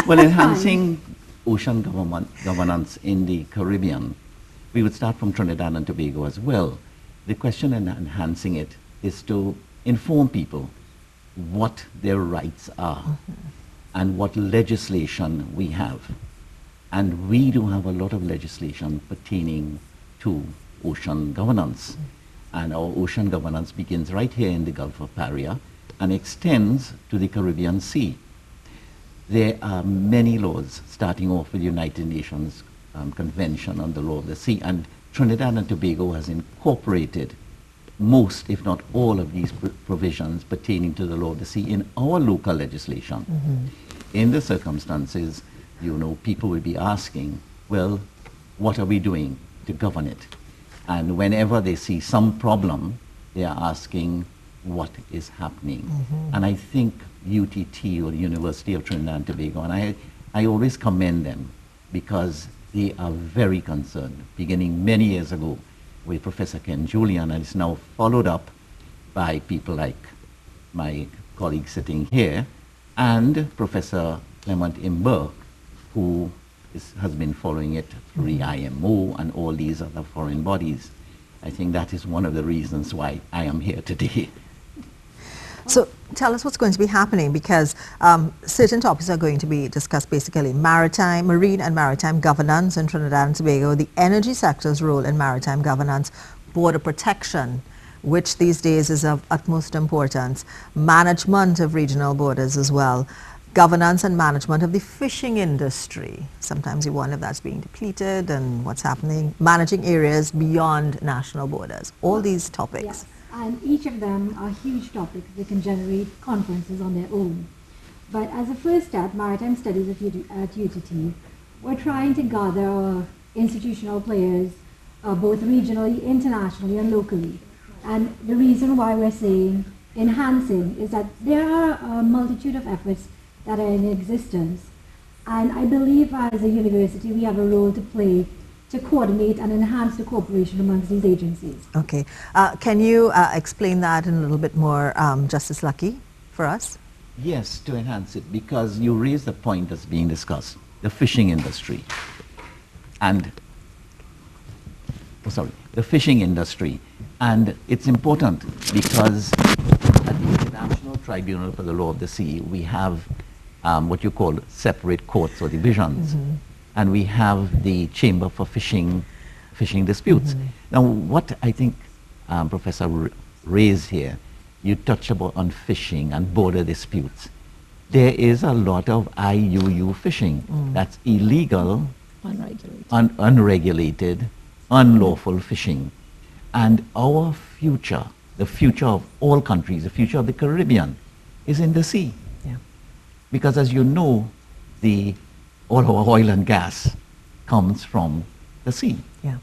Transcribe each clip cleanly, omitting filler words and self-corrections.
Well, enhancing ocean governance in the Caribbean, we would start from Trinidad and Tobago as well. The question in enhancing it is to inform people what their rights are and what legislation we have. And we do have a lot of legislation pertaining to ocean governance. And our ocean governance begins right here in the Gulf of Paria and extends to the Caribbean Sea. There are many laws, starting off with the United Nations Convention on the Law of the Sea, and Trinidad and Tobago has incorporated most, if not all, of these provisions pertaining to the law of the sea in our local legislation. In the circumstances, you know, people will be asking, well, what are we doing to govern it? And whenever they see some problem, they are asking what is happening. And I think UTT, or the University of Trinidad and Tobago, and I always commend them because they are very concerned, beginning many years ago with Professor Ken Julian, and it's now followed up by people like my colleague sitting here, and Professor Clement Imber, who has been following it through the IMO and all these other foreign bodies. I think that is one of the reasons why I am here today. So tell us what's going to be happening, because certain topics are going to be discussed, basically marine and maritime governance in Trinidad and Tobago, the energy sector's role in maritime governance, border protection, which these days is of utmost importance, management of regional borders as well, governance and management of the fishing industry. Sometimes you wonder if that's being depleted and what's happening, managing areas beyond national borders, all these topics. Yes. And each of them are huge topics that can generate conferences on their own. But as a first step, Maritime Studies at UTT, we're trying to gather our institutional players, both regionally, internationally, and locally. And the reason why we're saying enhancing is that there are a multitude of efforts that are in existence. And I believe as a university, we have a role to play to coordinate and enhance the cooperation amongst these agencies. Okay. Can you explain that in a little bit more, Justice Lucky, for us? Yes, to enhance it, because you raised the point that's being discussed, the fishing industry. And, the fishing industry. And it's important because at the International Tribunal for the Law of the Sea, we have what you call separate courts or divisions. And we have the Chamber for Fishing Disputes. Now, what I think Professor raised here, you touched on fishing and border disputes. There is a lot of IUU fishing that's illegal, unregulated, unlawful fishing. And our future, the future of all countries, the future of the Caribbean, is in the sea. Yeah. Because as you know, all our oil and gas comes from the sea. Yeah.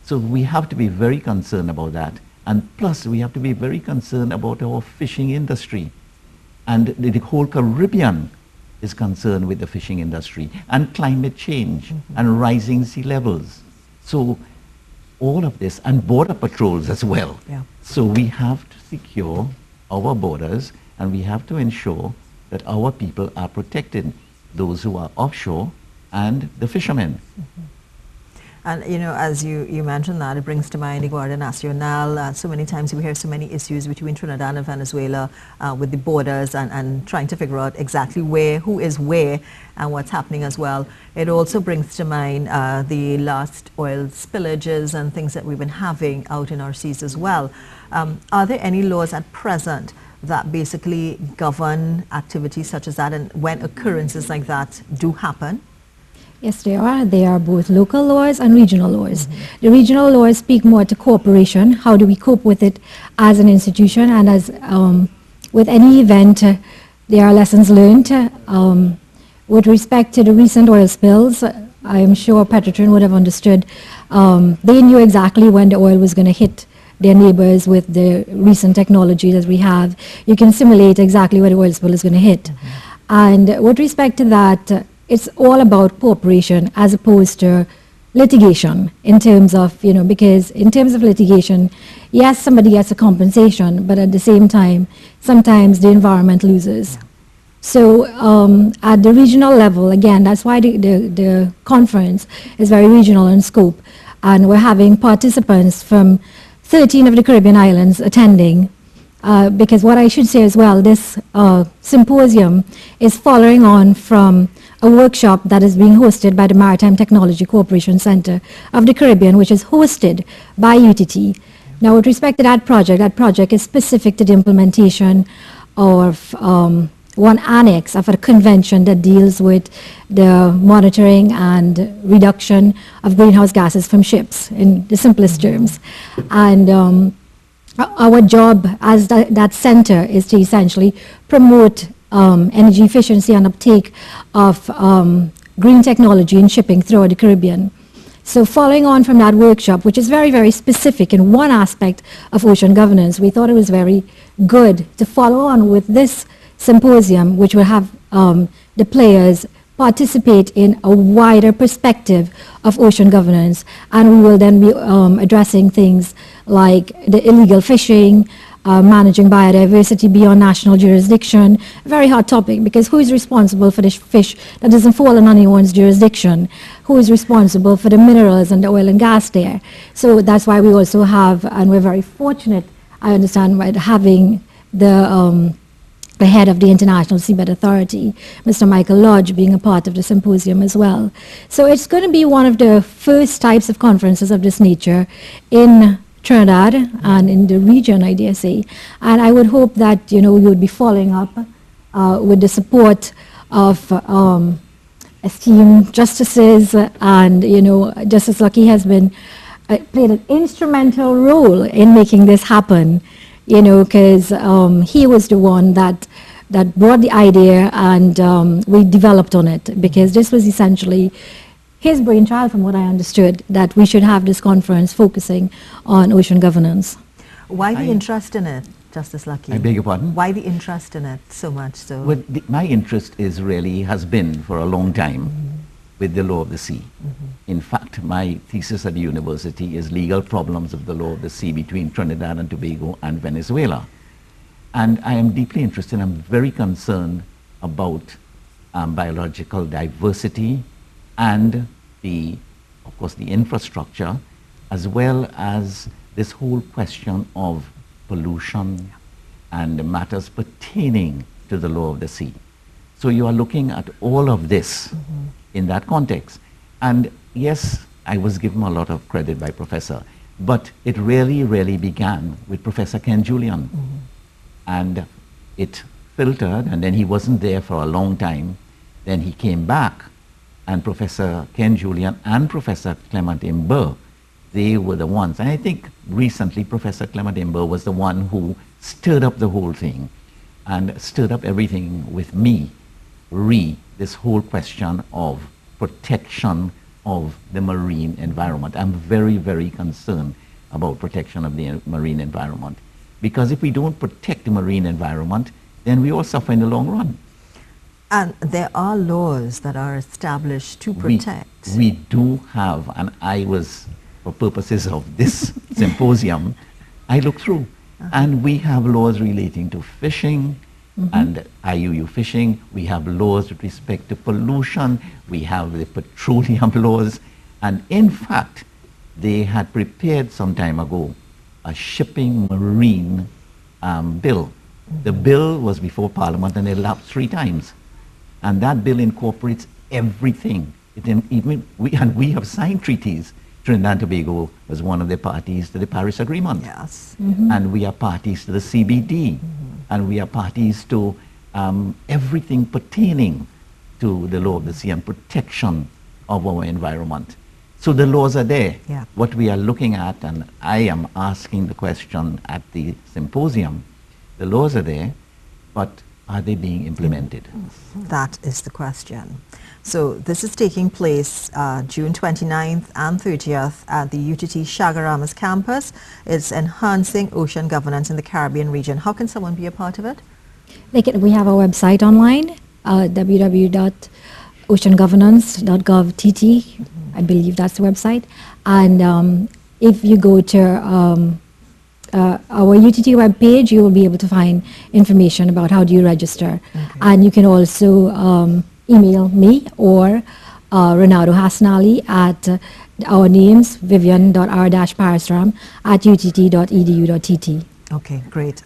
So we have to be very concerned about that. And plus, we have to be very concerned about our fishing industry. And the whole Caribbean is concerned with the fishing industry and climate change and rising sea levels. So all of this, and border patrols as well. Yeah. So we have to secure our borders, and we have to ensure that our people are protected, those who are offshore and the fishermen. And you know, as you mentioned that, it brings to mind the Guardia Nacional. So many times we hear so many issues between Trinidad and Venezuela with the borders and trying to figure out exactly who is where and what's happening as well. It also brings to mind the last oil spillages and things that we've been having out in our seas as well. Are there any laws at present that basically govern activities such as that, and when occurrences like that do happen? Yes, there are. There are both local laws and regional laws. The regional laws speak more to cooperation. How do we cope with it as an institution, and as with any event, there are lessons learned. With respect to the recent oil spills, I am sure Petrotrin would have understood. They knew exactly when the oil was going to hit their neighbors. With the recent technology that we have, you can simulate exactly where the oil spill is going to hit. And with respect to that, it's all about cooperation as opposed to litigation in terms of, because in terms of litigation, yes, somebody gets a compensation, but at the same time, sometimes the environment loses. So at the regional level, again, that's why the conference is very regional in scope. And we're having participants from 13 of the Caribbean islands attending. Because what I should say as well, this symposium is following on from a workshop that is being hosted by the Maritime Technology Cooperation Center of the Caribbean, which is hosted by UTT. Now, with respect to that project is specific to the implementation of one annex of a convention that deals with the monitoring and reduction of greenhouse gases from ships, in the simplest terms. And our job as that center is to essentially promote energy efficiency and uptake of green technology in shipping throughout the Caribbean. So following on from that workshop, which is very, very specific in one aspect of ocean governance, we thought it was very good to follow on with this symposium, which will have the players participate in a wider perspective of ocean governance. And we will then be addressing things like the illegal fishing, managing biodiversity beyond national jurisdiction. A very hot topic, because who is responsible for the fish that doesn't fall on anyone's jurisdiction? Who is responsible for the minerals and the oil and gas there? So that's why we also have, and we're very fortunate, I understand, by having the head of the International Seabed Authority, Mr. Michael Lodge, being a part of the symposium as well. So it's going to be one of the first types of conferences of this nature in Trinidad and in the region, I dare say. And I would hope that, you would be following up with the support of esteemed justices, and, Justice Lucky has been played an instrumental role in making this happen, because he was the one that brought the idea, and we developed on it, because this was essentially his brainchild, from what I understood, that we should have this conference focusing on ocean governance. Why the interest in it, Justice Lucky? I beg your pardon? Why the interest in it so much so? Well, my interest has been for a long time with the law of the sea. In fact, my thesis at the university is legal problems of the law of the sea between Trinidad and Tobago and Venezuela. And I am deeply interested, I'm very concerned about biological diversity and of course, the infrastructure, as well as this whole question of pollution and matters pertaining to the law of the sea. So you are looking at all of this in that context. And yes, I was given a lot of credit by Professor, but it really, really began with Professor Ken Julian. And it filtered, and then he wasn't there for a long time. Then he came back, and Professor Ken Julian and Professor Clement Imber, they were the ones. And I think recently Professor Clement Imber was the one who stirred up the whole thing and stirred up everything with me, this whole question of protection of the marine environment. I'm very, very concerned about protection of the marine environment. Because if we don't protect the marine environment, then we all suffer in the long run. And there are laws that are established to protect. We do have, and I was, for purposes of this symposium, I looked through. And we have laws relating to fishing and IUU fishing. We have laws with respect to pollution. We have the petroleum laws. And in fact, they had prepared some time ago a shipping marine bill. The bill was before Parliament and it lapsed 3 times. And that bill incorporates everything. We have signed treaties. Trinidad and Tobago was one of the parties to the Paris Agreement. Yes. And we are parties to the CBD. And we are parties to everything pertaining to the law of the sea and protection of our environment. So the laws are there. Yeah. What we are looking at, and I am asking the question at the symposium, the laws are there, but are they being implemented? That is the question. So this is taking place June 29th and 30th at the UTT Chagaramas campus. It's enhancing ocean governance in the Caribbean region. How can someone be a part of it? We have our website online, www.oceangovernance.gov.tt. I believe that's the website. And if you go to our UTT webpage, you will be able to find information about how do you register. Okay. And you can also email me or Renato Hasnali at our names, vivian.r-parasram @utt.edu.tt. Okay, great.